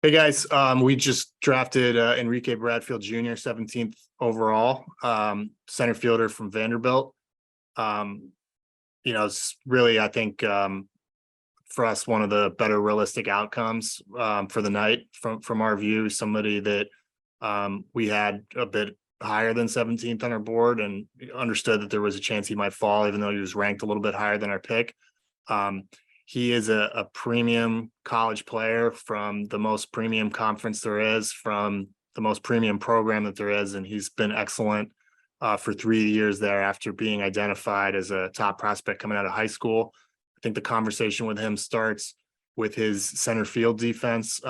Hey guys, we just drafted Enrique Bradfield Jr., 17th overall, center fielder from Vanderbilt. It's really, I think, for us, one of the better realistic outcomes for the night from our view. Somebody that we had a bit higher than 17th on our board and understood that there was a chance he might fall, even though he was ranked a little bit higher than our pick. He is a premium college player from the most premium conference there is, from the most premium program that there is, and he's been excellent for 3 years there after being identified as a top prospect coming out of high school. I think the conversation with him starts with his center field defense.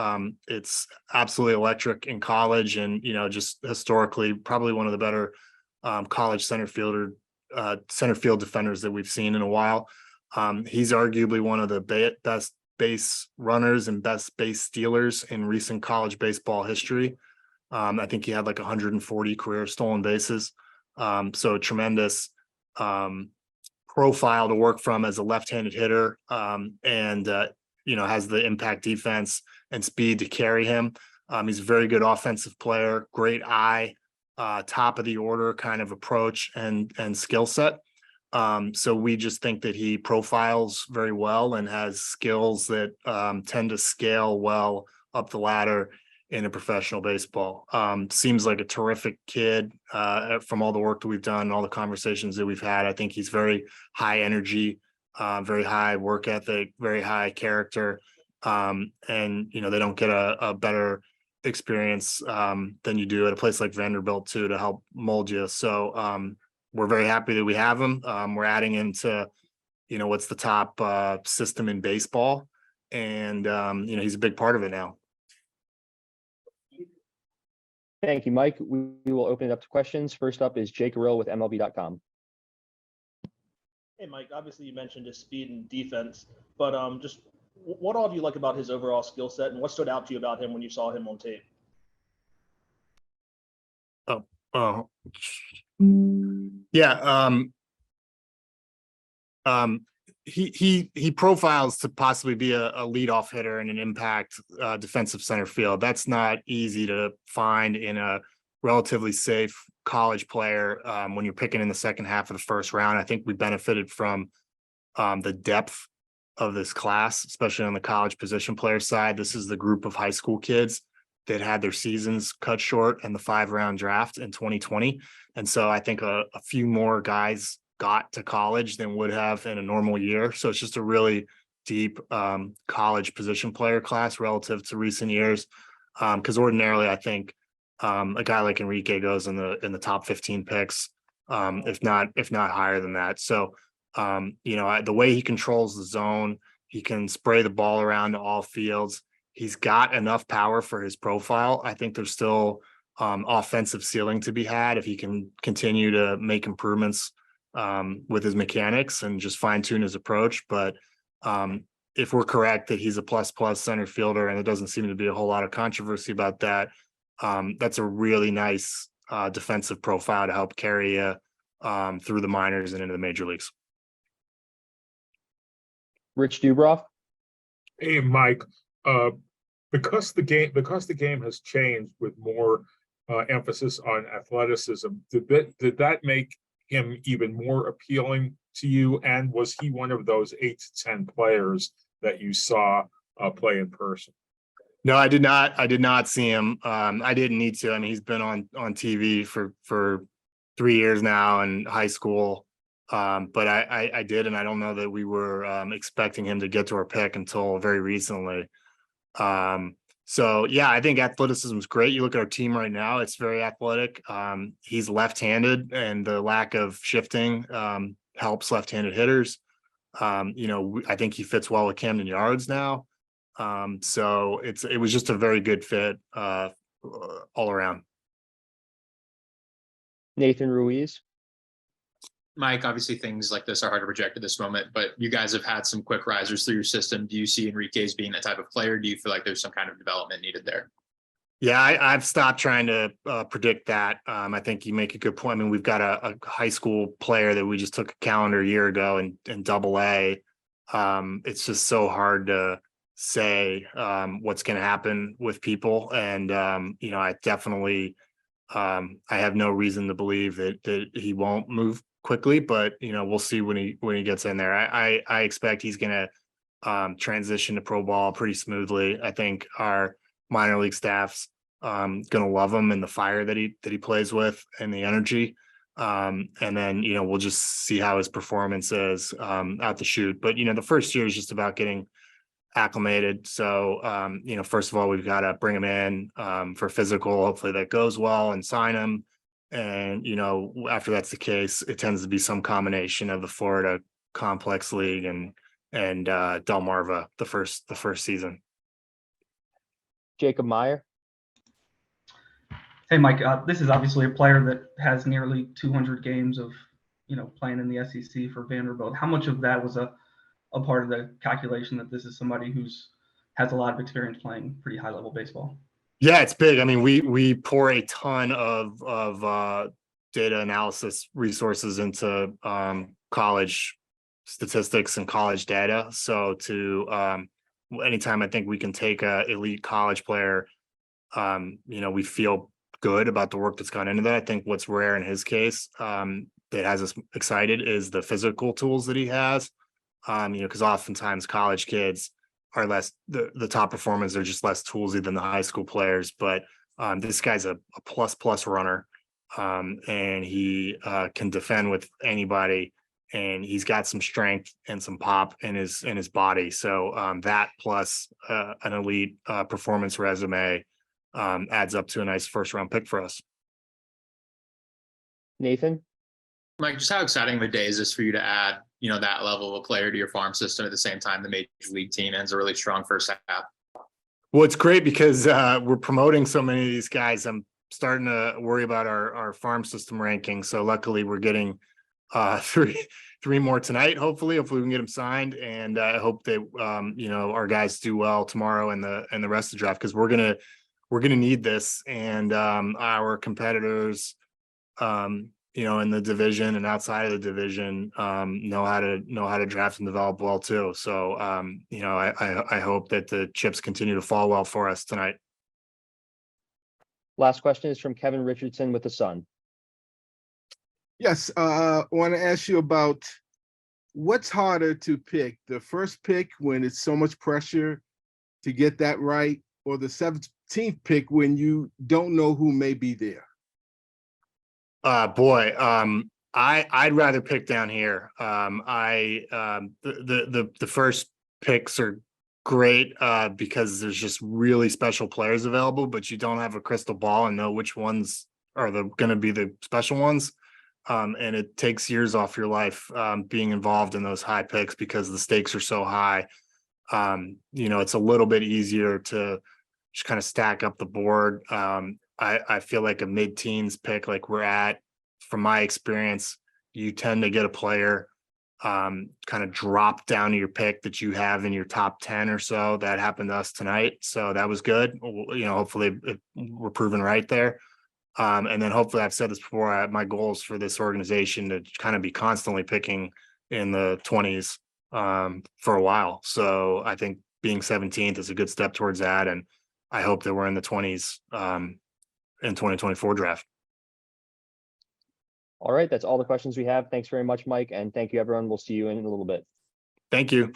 It's absolutely electric in college, and just historically, probably one of the better college center field defenders that we've seen in a while. He's arguably one of the best base runners and best base stealers in recent college baseball history. I think he had like 140 career stolen bases. So a tremendous profile to work from as a left-handed hitter, and has the impact defense and speed to carry him. He's a very good offensive player, great eye, top of the order kind of approach and skill set. So we just think that he profiles very well and has skills that tend to scale well up the ladder in a professional baseball. Seems like a terrific kid from all the work that we've done and all the conversations that we've had. I think he's very high energy, very high work ethic, very high character. And they don't get a better experience than you do at a place like Vanderbilt too, to help mold you. So we're very happy that we have him. We're adding him to, what's the top system in baseball. And, he's a big part of it now. Thank you, Mike. We will open it up to questions. First up is Jake Rill with MLB.com. Hey, Mike, obviously you mentioned his speed and defense, but just what all do you like about his overall skill set, and what stood out to you about him when you saw him on tape? Yeah. He profiles to possibly be a leadoff hitter and an impact defensive center field. That's not easy to find in a relatively safe college player when you're picking in the second half of the first round. I think we benefited from the depth of this class, especially on the college position player side. This is the group of high school kids that had their seasons cut short in the 5-round draft in 2020. And so I think a few more guys got to college than would have in a normal year. So it's just a really deep college position player class relative to recent years. Because ordinarily, I think a guy like Enrique goes in the top 15 picks, if not higher than that. So the way he controls the zone, he can spray the ball around to all fields. He's got enough power for his profile. I think there's still offensive ceiling to be had if he can continue to make improvements with his mechanics and just fine tune his approach. But if we're correct that he's a plus center fielder, and there doesn't seem to be a whole lot of controversy about that, that's a really nice defensive profile to help carry you through the minors and into the major leagues. Rich Dubroff. Hey, Mike. Because the game has changed with more emphasis on athleticism, did that make him even more appealing to you? And was he one of those 8 to 10 players that you saw play in person? No, I did not see him. I didn't need to. I mean, he's been on TV for 3 years now in high school. But I did, and I don't know that we were expecting him to get to our pick until very recently. So yeah, I think athleticism is great. You look at our team right now; it's very athletic. He's left-handed, and the lack of shifting helps left-handed hitters. I think he fits well with Camden Yards now. So it was just a very good fit all around. Nathan Ruiz. Mike, obviously things like this are hard to project at this moment, but you guys have had some quick risers through your system. Do you see Enrique as being that type of player? Do you feel like there's some kind of development needed there? Yeah, I've stopped trying to predict that. I think you make a good point. I mean, we've got a high school player that we just took a calendar year ago in Double-A. It's just so hard to say what's going to happen with people. And I definitely I have no reason to believe that he won't move quickly, but we'll see when he gets in there. I expect he's going to transition to pro ball pretty smoothly. I think our minor league staff's going to love him and the fire that he plays with and the energy. And then we'll just see how his performance is out the chute. But the first year is just about getting acclimated. So first of all, we've got to bring him in for physical. Hopefully that goes well, and sign him. And after that's the case, it tends to be some combination of the Florida Complex League and Delmarva the first season. Jacob Meyer. Hey, Mike, this is obviously a player that has nearly 200 games of, playing in the SEC for Vanderbilt. How much of that was a part of the calculation that this is somebody has a lot of experience playing pretty high level baseball? Yeah, it's big. I mean, we pour a ton of data analysis resources into college statistics and college data. So anytime I think we can take a elite college player, we feel good about the work that's gone into that. I think what's rare in his case that has us excited is the physical tools that he has. Because oftentimes college kids are less, the top performers are just less toolsy than the high school players. But this guy's a plus runner, and he can defend with anybody, and he's got some strength and some pop in his body. So that plus an elite performance resume adds up to a nice first round pick for us. Nathan. Mike, just how exciting of a day is this for you to add, that level of a player to your farm system at the same time the major league team ends a really strong first half? Well, it's great because we're promoting so many of these guys. I'm starting to worry about our farm system ranking. So luckily we're getting three more tonight. Hopefully we can get them signed. And I hope that, our guys do well tomorrow and the rest of the draft, because we're going to need this. And our competitors, in the division and outside of the division, know how to draft and develop well too. So, I hope that the chips continue to fall well for us tonight. Last question is from Kevin Richardson with the Sun. Yes, I want to ask you about what's harder to pick, the first pick when it's so much pressure to get that right, or the 17th pick when you don't know who may be there? I'd rather pick down here. The first picks are great because there's just really special players available, but you don't have a crystal ball and know which ones are going to be the special ones. And it takes years off your life being involved in those high picks because the stakes are so high. It's a little bit easier to just kind of stack up the board. I feel like a mid-teens pick like we're at, from my experience, you tend to get a player kind of drop down to your pick that you have in your top 10 or so. That happened to us tonight. So that was good. Hopefully we're proven right there. And then hopefully, I've said this before, my goal is for this organization to kind of be constantly picking in the 20s for a while. So I think being 17th is a good step towards that. And I hope that we're in the 20s in 2024 draft. All right, that's all the questions we have. Thanks very much, Mike, and thank you, everyone. We'll see you in a little bit. Thank you.